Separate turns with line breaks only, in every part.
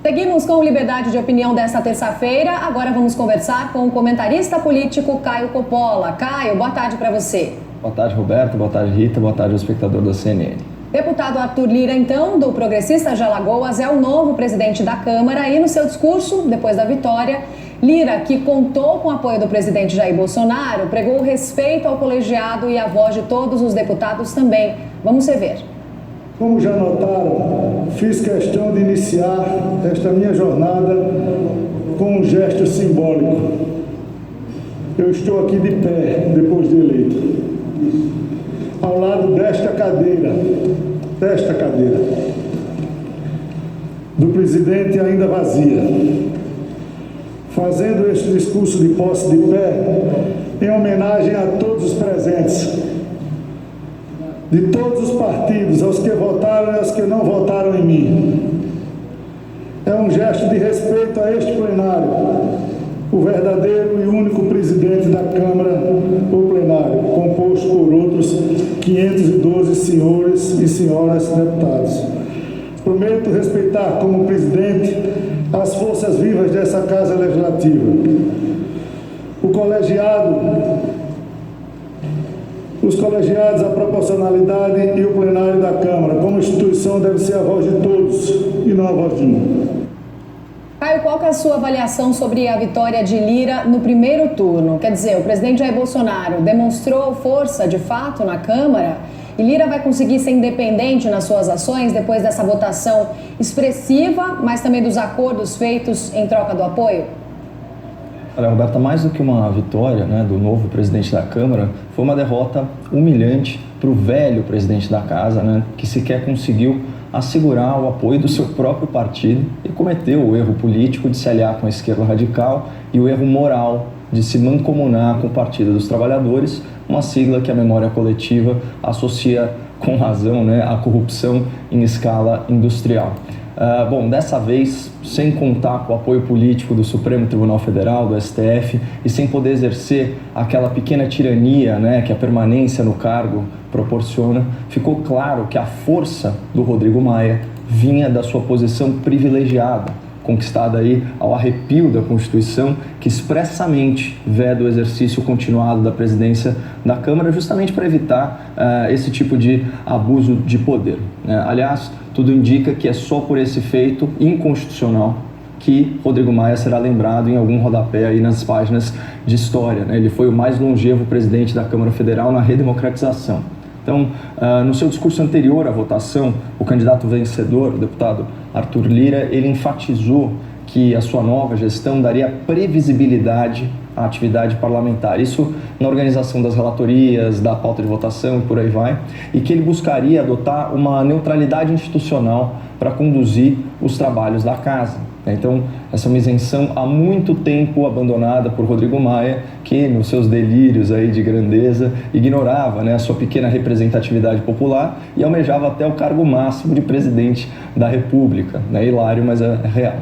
Seguimos com Liberdade de Opinião desta terça-feira. Agora vamos conversar com o comentarista político Caio Coppola. Caio, boa tarde para você.
Boa tarde, Roberto. Boa tarde, Rita. Boa tarde ao espectador da CNN.
Deputado Arthur Lira, então, do Progressistas de Alagoas, é o novo presidente da Câmara e no seu discurso, depois da vitória, Lira, que contou com o apoio do presidente Jair Bolsonaro, pregou o respeito ao colegiado e a voz de todos os deputados também. Vamos rever.
Como já notaram, fiz questão de iniciar esta minha jornada com um gesto simbólico. Eu estou aqui de pé, depois de eleito, ao lado desta cadeira, do presidente ainda vazia, fazendo este discurso de posse de pé, em homenagem a todos os presentes, de todos os partidos, aos que votaram e aos que não votaram em mim. É um gesto de respeito a este plenário, o verdadeiro e único presidente da Câmara, o plenário, composto por outros 512 senhores e senhoras deputados. Prometo respeitar como presidente as forças vivas dessa Casa Legislativa, o colegiado, os colegiados, a proporcionalidade e o plenário da Câmara. Como instituição, deve ser a voz de todos e não a voz de um.
Caio, qual que é a sua avaliação sobre a vitória de Lira no primeiro turno? Quer dizer, o presidente Jair Bolsonaro demonstrou força, de fato, na Câmara e Lira vai conseguir ser independente nas suas ações depois dessa votação expressiva, mas também dos acordos feitos em troca do apoio?
Olha, Roberta, mais do que uma vitória, né, do novo presidente da Câmara, foi uma derrota humilhante para o velho presidente da Casa, né, que sequer conseguiu assegurar o apoio do seu próprio partido e cometeu o erro político de se aliar com a esquerda radical e o erro moral de se mancomunar com o Partido dos Trabalhadores, uma sigla que a memória coletiva associa com razão, né, à corrupção em escala industrial. Bom, dessa vez, sem contar com o apoio político do Supremo Tribunal Federal, do STF, e sem poder exercer aquela pequena tirania, né, que a permanência no cargo proporciona, ficou claro que a força do Rodrigo Maia vinha da sua posição privilegiada, conquistada aí ao arrepio da Constituição, que expressamente veda o exercício continuado da presidência da Câmara, justamente para evitar esse tipo de abuso de poder. Aliás, tudo indica que é só por esse feito inconstitucional que Rodrigo Maia será lembrado em algum rodapé aí nas páginas de história, né? Ele foi o mais longevo presidente da Câmara Federal na redemocratização. Então, no seu discurso anterior à votação, o candidato vencedor, o deputado Arthur Lira, ele enfatizou que a sua nova gestão daria previsibilidade à atividade parlamentar. Isso na organização das relatorias, da pauta de votação e por aí vai, e que ele buscaria adotar uma neutralidade institucional para conduzir os trabalhos da casa. Então, essa é uma isenção há muito tempo abandonada por Rodrigo Maia, que nos seus delírios aí de grandeza ignorava, né, a sua pequena representatividade popular e almejava até o cargo máximo de presidente da República. É hilário, mas é real.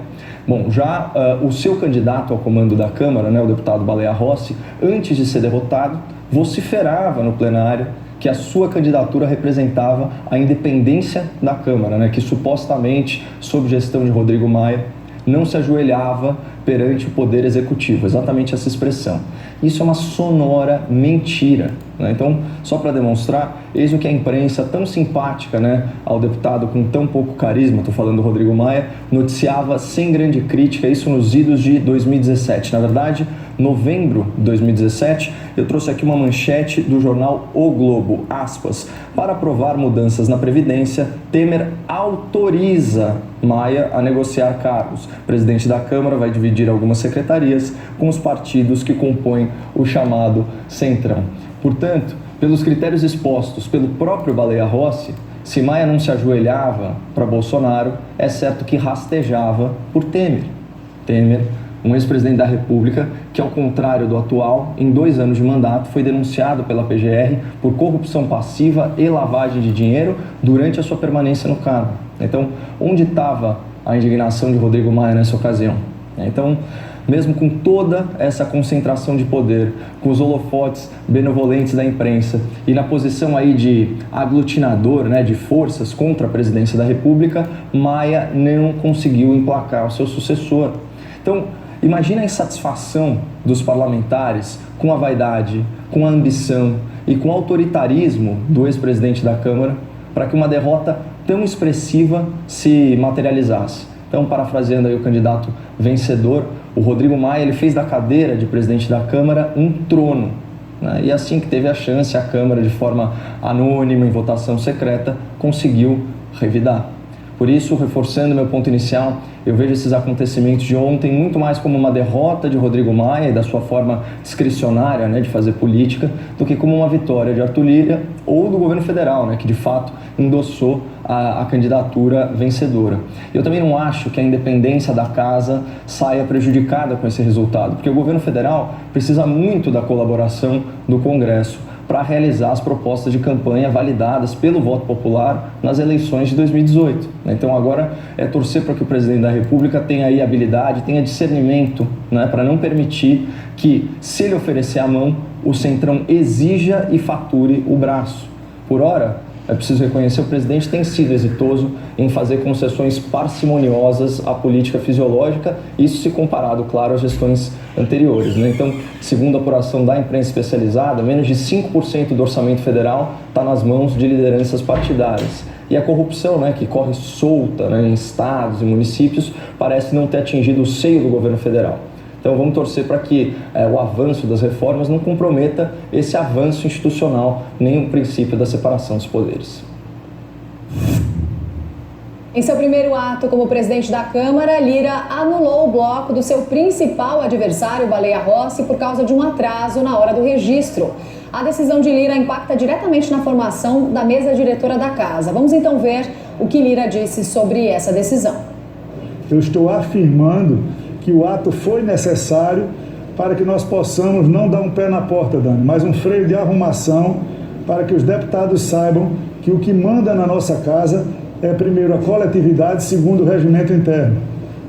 Bom, já o seu candidato ao comando da Câmara, né, o deputado Baleia Rossi, antes de ser derrotado, vociferava no plenário que a sua candidatura representava a independência da Câmara, né, que supostamente, sob gestão de Rodrigo Maia, não se ajoelhava perante o poder executivo, exatamente essa expressão. Isso é uma sonora mentira, né? Então, só para demonstrar, eis o que a imprensa tão simpática, né, ao deputado com tão pouco carisma, estou falando do Rodrigo Maia, noticiava sem grande crítica, isso nos idos de 2017. Na verdade, novembro de 2017, eu trouxe aqui uma manchete do jornal O Globo, aspas, para aprovar mudanças na Previdência, Temer autoriza Maia a negociar cargos. O presidente da Câmara vai dividir algumas secretarias com os partidos que compõem o chamado Centrão. Portanto, pelos critérios expostos pelo próprio Baleia Rossi, se Maia não se ajoelhava para Bolsonaro, é certo que rastejava por Temer. Temer, um ex-presidente da República que, ao contrário do atual, em 2 anos de mandato, foi denunciado pela PGR por corrupção passiva e lavagem de dinheiro durante a sua permanência no cargo. Então, onde estava a indignação de Rodrigo Maia nessa ocasião? Então, mesmo com toda essa concentração de poder, com os holofotes benevolentes da imprensa e na posição aí de aglutinador, né, de forças contra a presidência da República, Maia não conseguiu emplacar o seu sucessor. Então, imagina a insatisfação dos parlamentares com a vaidade, com a ambição e com o autoritarismo do ex-presidente da Câmara para que uma derrota tão expressiva se materializasse. Então, parafraseando aí o candidato vencedor, o Rodrigo Maia, ele fez da cadeira de presidente da Câmara um trono, né? E assim que teve a chance, a Câmara, de forma anônima, em votação secreta, conseguiu revidar. Por isso, reforçando meu ponto inicial, eu vejo esses acontecimentos de ontem muito mais como uma derrota de Rodrigo Maia e da sua forma discricionária, né, de fazer política, do que como uma vitória de Arthur Lira ou do governo federal, né, que de fato endossou a candidatura vencedora. Eu também não acho que a independência da casa saia prejudicada com esse resultado, porque o governo federal precisa muito da colaboração do Congresso para realizar as propostas de campanha validadas pelo voto popular nas eleições de 2018. Então agora é torcer para que o presidente da República tenha aí habilidade, tenha discernimento, né, para não permitir que, se ele oferecer a mão, o Centrão exija e fature o braço. Por ora, é preciso reconhecer que o presidente tem sido exitoso em fazer concessões parcimoniosas à política fisiológica, isso se comparado, claro, às gestões anteriores, né? Então, segundo a apuração da imprensa especializada, menos de 5% do orçamento federal está nas mãos de lideranças partidárias. E a corrupção, né, que corre solta, né, em estados e municípios, parece não ter atingido o seio do governo federal. Então vamos torcer para que o avanço das reformas não comprometa esse avanço institucional, nem o princípio da separação dos poderes.
Em seu primeiro ato como presidente da Câmara, Lira anulou o bloco do seu principal adversário, Baleia Rossi, por causa de um atraso na hora do registro. A decisão de Lira impacta diretamente na formação da mesa diretora da casa. Vamos então ver o que Lira disse sobre essa decisão.
Eu estou afirmando que o ato foi necessário para que nós possamos não dar um pé na porta, Dani, mas um freio de arrumação para que os deputados saibam que o que manda na nossa casa é, primeiro, a coletividade, segundo, o regimento interno.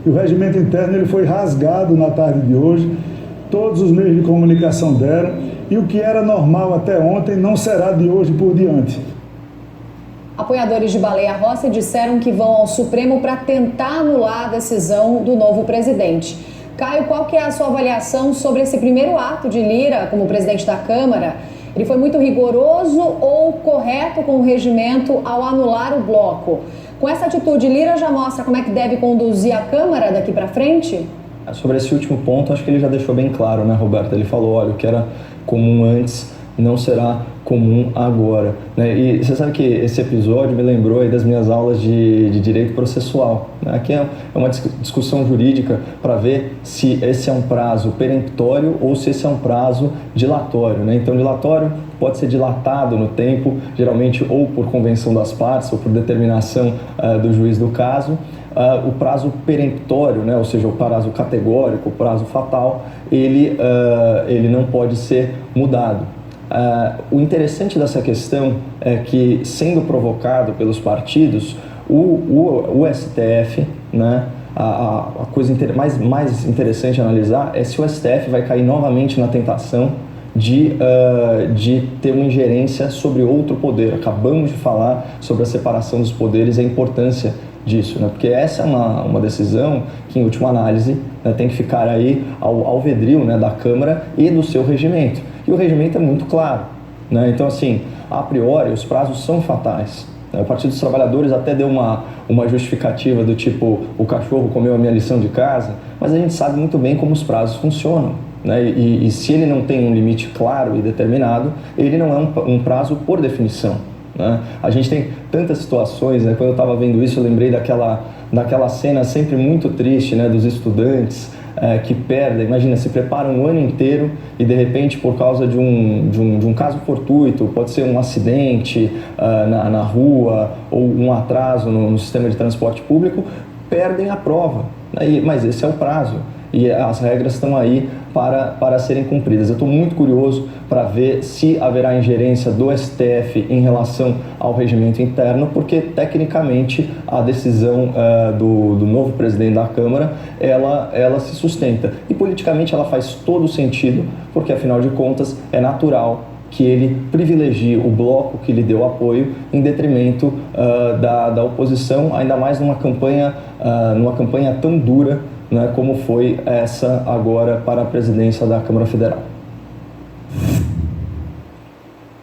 E o regimento interno ele foi rasgado na tarde de hoje, todos os meios de comunicação deram, e o que era normal até ontem não será de hoje por diante.
Apoiadores de Baleia Rossi disseram que vão ao Supremo para tentar anular a decisão do novo presidente. Caio, qual que é a sua avaliação sobre esse primeiro ato de Lira como presidente da Câmara? Ele foi muito rigoroso ou correto com o regimento ao anular o bloco? Com essa atitude, Lira já mostra como é que deve conduzir a Câmara daqui para frente?
Sobre esse último ponto, acho que ele já deixou bem claro, né, Roberto? Ele falou, olha, o que era comum antes não será comum agora, né? E você sabe que esse episódio me lembrou aí das minhas aulas de direito processual, né? Aqui é uma discussão jurídica para ver se esse é um prazo peremptório ou se esse é um prazo dilatório, né? Então, dilatório pode ser dilatado no tempo, geralmente ou por convenção das partes ou por determinação do juiz do caso. O prazo peremptório, né? Ou seja, o prazo categórico, o prazo fatal, ele não pode ser mudado. O interessante dessa questão é que, sendo provocado pelos partidos, o STF, né, a coisa mais interessante a analisar é se o STF vai cair novamente na tentação de ter uma ingerência sobre outro poder. Acabamos de falar sobre a separação dos poderes e a importância disso, né? Porque essa é uma decisão que, em última análise, né, tem que ficar aí ao alvedrio, né, da Câmara e do seu regimento. E o regimento é muito claro, né? Então, assim, a priori, os prazos são fatais. O Partido dos Trabalhadores até deu uma justificativa do tipo, o cachorro comeu a minha lição de casa, mas a gente sabe muito bem como os prazos funcionam, né? E se ele não tem um limite claro e determinado, ele não é um prazo por definição, né? A gente tem tantas situações, né? Quando eu estava vendo isso, eu lembrei daquela cena sempre muito triste, né, dos estudantes que perdem, imagina, se preparam um ano inteiro e de repente, por causa de um caso fortuito, pode ser um acidente na rua ou um atraso no sistema de transporte público, perdem a prova. Mas esse é o prazo. e as regras estão aí para serem cumpridas. Eu estou muito curioso para ver se haverá ingerência do STF em relação ao regimento interno, porque tecnicamente a decisão do novo presidente da Câmara, ela se sustenta. E politicamente ela faz todo sentido, porque afinal de contas é natural que ele privilegie o bloco que lhe deu apoio em detrimento da oposição, ainda mais numa campanha tão dura, né, como foi essa agora para a presidência da Câmara Federal.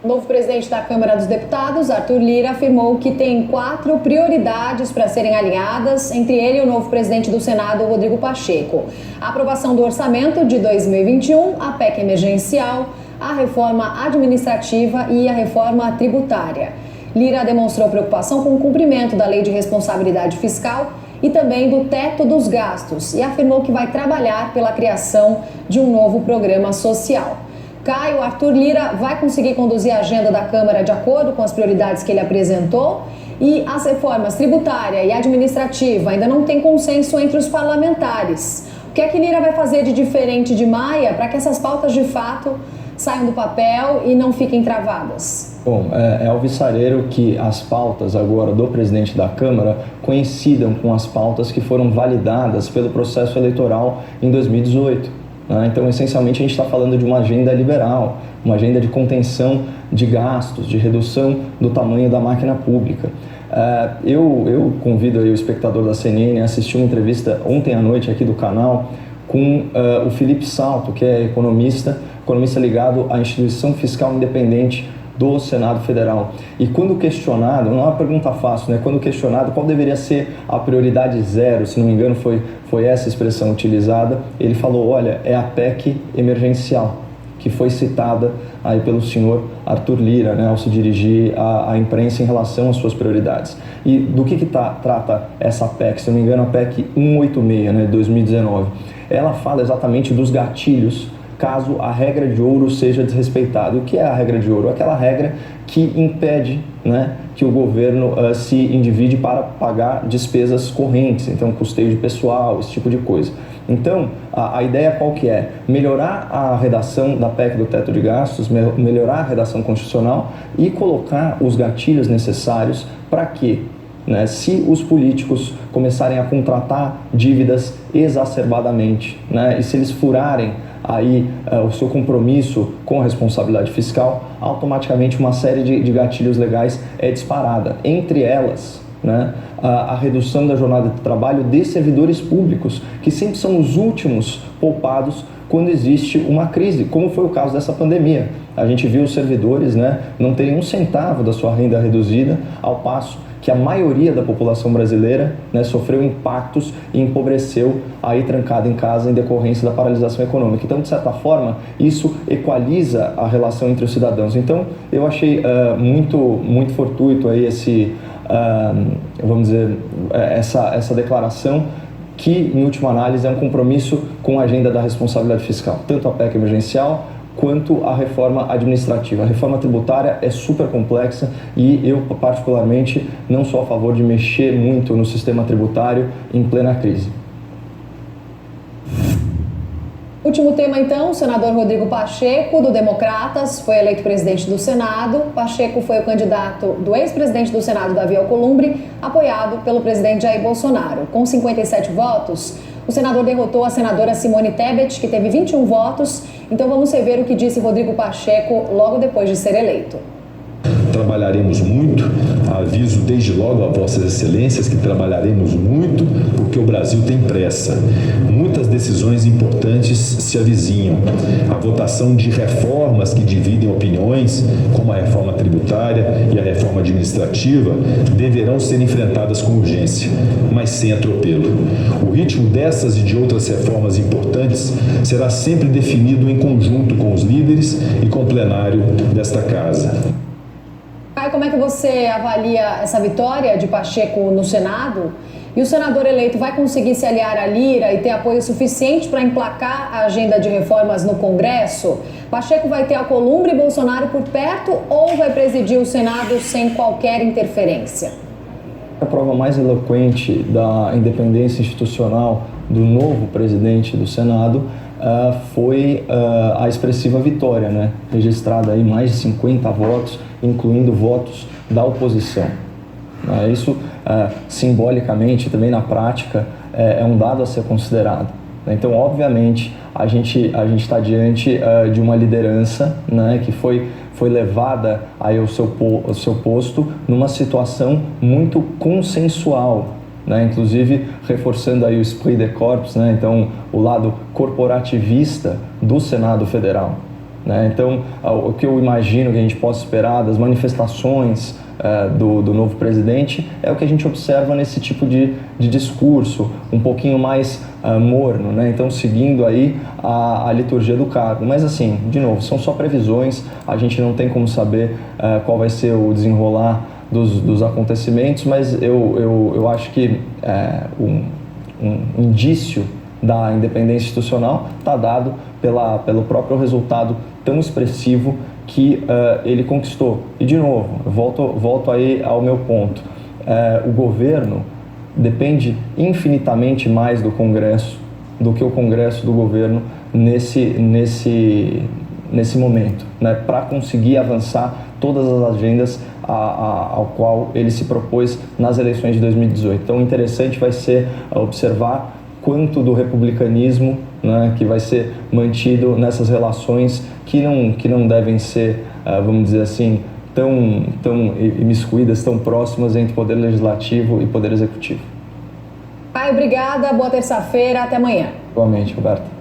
O novo presidente da Câmara dos Deputados, Arthur Lira, afirmou que tem 4 prioridades para serem alinhadas, entre ele e o novo presidente do Senado, Rodrigo Pacheco: a aprovação do orçamento de 2021, a PEC emergencial, a reforma administrativa e a reforma tributária. Lira demonstrou preocupação com o cumprimento da Lei de Responsabilidade Fiscal e também do teto dos gastos e afirmou que vai trabalhar pela criação de um novo programa social. Caio, Arthur Lira vai conseguir conduzir a agenda da Câmara de acordo com as prioridades que ele apresentou? E as reformas tributária e administrativa ainda não têm consenso entre os parlamentares. O que é que Lira vai fazer de diferente de Maia para que essas pautas de fato saiam do papel e não fiquem travadas?
Bom, é alvissareiro que as pautas agora do presidente da Câmara coincidam com as pautas que foram validadas pelo processo eleitoral em 2018. Então, essencialmente, a gente está falando de uma agenda liberal, uma agenda de contenção de gastos, de redução do tamanho da máquina pública. Eu convido aí o espectador da CNN a assistir uma entrevista ontem à noite aqui do canal com o Felipe Salto, que é economista ligado à Instituição Fiscal Independente do Senado Federal. E quando questionado, não é uma pergunta fácil, né? Quando questionado qual deveria ser a prioridade zero, se não me engano foi essa expressão utilizada, ele falou: olha, é a PEC emergencial, que foi citada aí pelo senhor Arthur Lira, né, ao se dirigir à imprensa em relação às suas prioridades. E do que trata essa PEC? Se não me engano, a PEC 186, né, de 2019. Ela fala exatamente dos gatilhos caso a regra de ouro seja desrespeitada. O que é a regra de ouro? Aquela regra que impede, né, que o governo se endivide para pagar despesas correntes, então custeio de pessoal, esse tipo de coisa. Então, a ideia qual que é? Melhorar a redação da PEC do teto de gastos, melhorar a redação constitucional e colocar os gatilhos necessários para que, né, se os políticos começarem a contratar dívidas exacerbadamente, né, e se eles furarem aí o seu compromisso com a responsabilidade fiscal, automaticamente uma série de gatilhos legais é disparada. Entre elas, né, a redução da jornada de trabalho de servidores públicos, que sempre são os últimos poupados quando existe uma crise, como foi o caso dessa pandemia. A gente viu os servidores, né, não terem um centavo da sua renda reduzida, ao passo que a maioria da população brasileira, né, sofreu impactos e empobreceu aí trancada em casa em decorrência da paralisação econômica. Então, de certa forma, isso equaliza a relação entre os cidadãos. Então, eu achei muito fortuito aí essa declaração, que, em última análise, é um compromisso com a agenda da responsabilidade fiscal, tanto a PEC emergencial quanto a reforma administrativa. A reforma tributária é super complexa e eu, particularmente, não sou a favor de mexer muito no sistema tributário em plena crise.
Último tema, então, o senador Rodrigo Pacheco, do Democratas, foi eleito presidente do Senado. Pacheco foi o candidato do ex-presidente do Senado, Davi Alcolumbre, apoiado pelo presidente Jair Bolsonaro. Com 57 votos, o senador derrotou a senadora Simone Tebet, que teve 21 votos. Então vamos rever o que disse Rodrigo Pacheco logo depois de ser eleito.
Trabalharemos muito, aviso desde logo a Vossas Excelências que trabalharemos muito, porque o Brasil tem pressa. Muitas decisões importantes se avizinham. A votação de reformas que dividem opiniões, como a reforma tributária e a reforma administrativa, deverão ser enfrentadas com urgência, mas sem atropelo. O ritmo dessas e de outras reformas importantes será sempre definido em conjunto com os líderes e com o plenário desta Casa.
Como é que você avalia essa vitória de Pacheco no Senado? E o senador eleito vai conseguir se aliar a Lira e ter apoio suficiente para emplacar a agenda de reformas no Congresso? Pacheco vai ter Alcolumbre e Bolsonaro por perto ou vai presidir o Senado sem qualquer interferência?
A prova mais eloquente da independência institucional do novo presidente do Senado foi a expressiva vitória, né? Registrada aí mais de 50 votos, incluindo votos da oposição. Isso, simbolicamente, também na prática, é um dado a ser considerado. Então, obviamente, a gente está diante de uma liderança, né, que foi levada aí ao seu posto numa situação muito consensual, né, inclusive reforçando aí o esprit de corps, né, então o lado corporativista do Senado Federal. Né? Então, o que eu imagino que a gente possa esperar das manifestações do novo presidente é o que a gente observa nesse tipo de discurso, um pouquinho mais morno, né? Então seguindo aí a liturgia do cargo. Mas assim, de novo, são só previsões, a gente não tem como saber qual vai ser o desenrolar dos acontecimentos, mas eu acho que um indício da independência institucional está dado pelo próprio resultado tão expressivo que ele conquistou. E de novo, eu volto aí ao meu ponto. O governo depende infinitamente mais do Congresso do que o Congresso do governo nesse momento, né, para conseguir avançar todas as agendas ao qual ele se propôs nas eleições de 2018. Então, interessante vai ser observar quanto do republicanismo, né, que vai ser mantido nessas relações que não devem ser, vamos dizer assim, tão imiscuídas, tão próximas entre poder legislativo e poder executivo.
Caio, obrigada, boa terça-feira, até amanhã.
Igualmente, Roberto.